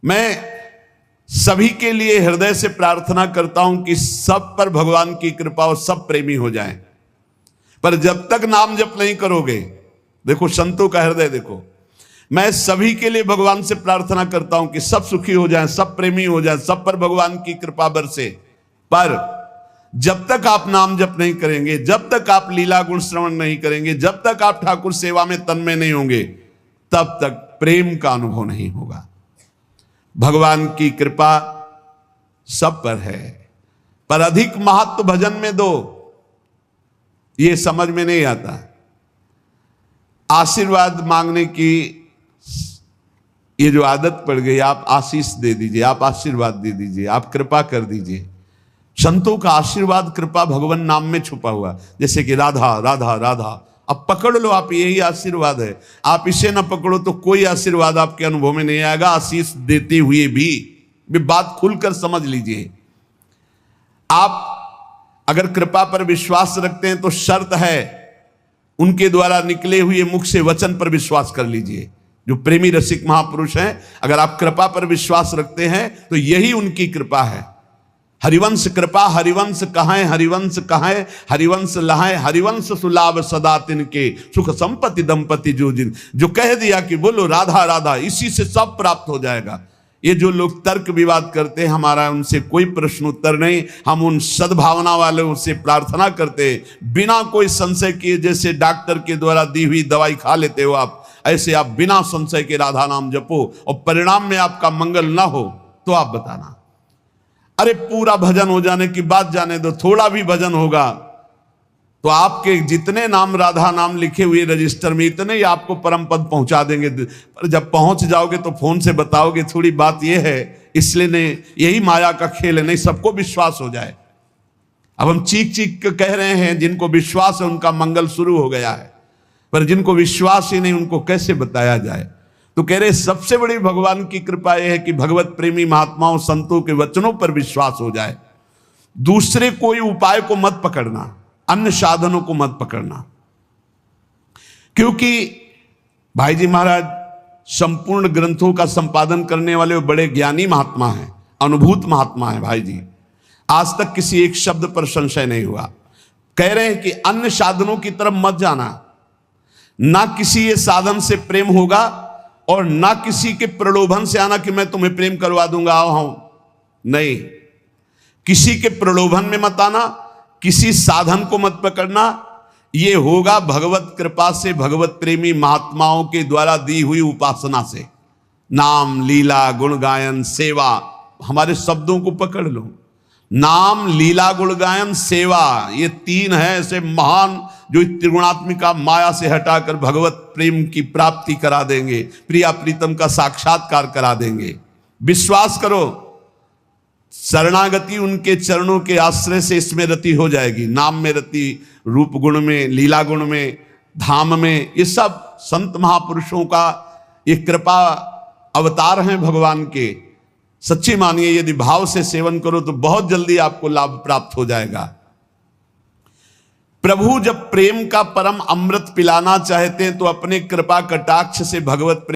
मैं सभी के लिए हृदय से प्रार्थना करता हूं कि सब पर भगवान की कृपा और सब प्रेमी हो जाएं। पर जब तक नाम जप नहीं करोगे, देखो संतों का हृदय देखो, मैं सभी के लिए भगवान से प्रार्थना करता हूं कि सब सुखी हो जाएं, सब प्रेमी हो जाएं, सब पर भगवान की कृपा बरसे। पर जब तक आप नाम जप नहीं करेंगे, जब तक आप लीला गुण श्रवण नहीं करेंगे, जब तक आप ठाकुर सेवा में तन्मय नहीं होंगे, तब तक प्रेम का अनुभव नहीं होगा। भगवान की कृपा सब पर है, पर अधिक महत्व भजन में दो, ये समझ में नहीं आता। आशीर्वाद मांगने की ये जो आदत पड़ गई, आप आशीष दे दीजिए, आप आशीर्वाद दे दीजिए, आप कृपा कर दीजिए। संतों का आशीर्वाद कृपा भगवान नाम में छुपा हुआ, जैसे कि राधा राधा राधा, अब पकड़ लो आप, यही आशीर्वाद है। आप इसे ना पकड़ो तो कोई आशीर्वाद आपके अनुभव में नहीं आएगा। आशीष देते हुए भी बात खुलकर समझ लीजिए। आप अगर कृपा पर विश्वास रखते हैं तो शर्त है, उनके द्वारा निकले हुए मुख से वचन पर विश्वास कर लीजिए। जो प्रेमी रसिक महापुरुष हैं, अगर आप कृपा पर विश्वास रखते हैं तो यही उनकी कृपा है। हरिवंश कृपा हरिवंश कहां, हरिवंश कहां, हरिवंश लहाए, हरिवंश सुलाभ सदा तिनके, सुख संपत्ति दंपति जो जिन, जो कह दिया कि बोलो राधा राधा, इसी से सब प्राप्त हो जाएगा। ये जो लोग तर्क विवाद करते हैं, हमारा उनसे कोई प्रश्न उत्तर नहीं। हम उन सद्भावना वालों से प्रार्थना करते हैं, बिना कोई संशय किए, जैसे डॉक्टर के द्वारा दी हुई दवाई खा लेते हो आप, ऐसे आप बिना संशय के राधा नाम जपो, और परिणाम में आपका मंगल ना हो तो आप बताना। अरे पूरा भजन हो जाने की बात जाने दो, थोड़ा भी भजन होगा तो आपके जितने नाम राधा नाम लिखे हुए रजिस्टर में, इतने ही आपको परम पद पहुंचा देंगे। पर जब पहुंच जाओगे तो फोन से बताओगे, थोड़ी बात यह है, इसलिए नहीं, यही माया का खेल है, नहीं सबको विश्वास हो जाए। अब हम चीख चीख के कह रहे हैं, जिनको विश्वास है उनका मंगल शुरू हो गया है, पर जिनको विश्वास ही नहीं उनको कैसे बताया जाए। तो कह रहे सबसे बड़ी भगवान की कृपा यह है कि भगवत प्रेमी महात्माओं संतों के वचनों पर विश्वास हो जाए। दूसरे कोई उपाय को मत पकड़ना, अन्य साधनों को मत पकड़ना, क्योंकि भाई जी महाराज संपूर्ण ग्रंथों का संपादन करने वाले बड़े ज्ञानी महात्मा हैं, अनुभूत महात्मा हैं भाई जी। आज तक किसी एक शब्द पर संशय नहीं हुआ। कह रहे हैं कि अन्य साधनों की तरफ मत जाना, ना किसी ये साधन से प्रेम होगा और ना किसी के प्रलोभन से आना कि मैं तुम्हें प्रेम करवा दूंगा, आओ। नहीं, किसी के प्रलोभन में मत आना, किसी साधन को मत पकड़ना। ये होगा भगवत कृपा से, भगवत प्रेमी महात्माओं के द्वारा दी हुई उपासना से। नाम लीला गुण गायन सेवा, हमारे शब्दों को पकड़ लो। नाम लीला गुण गायन सेवा, ये तीन है ऐसे महान जो त्रिगुणात्मिका माया से हटाकर भगवत प्रेम की प्राप्ति करा देंगे, प्रिया प्रीतम का साक्षात्कार करा देंगे। विश्वास करो, शरणागति उनके चरणों के आश्रय से इसमें रति हो जाएगी। नाम में रति, रूप गुण में, लीला गुण में, धाम में, ये सब संत महापुरुषों का ये कृपा अवतार हैं भगवान के। सच्ची मानिए, यदि भाव से सेवन करो तो बहुत जल्दी आपको लाभ प्राप्त हो जाएगा। प्रभु जब प्रेम का परम अमृत पिलाना चाहते हैं तो अपने कृपा कटाक्ष से भगवत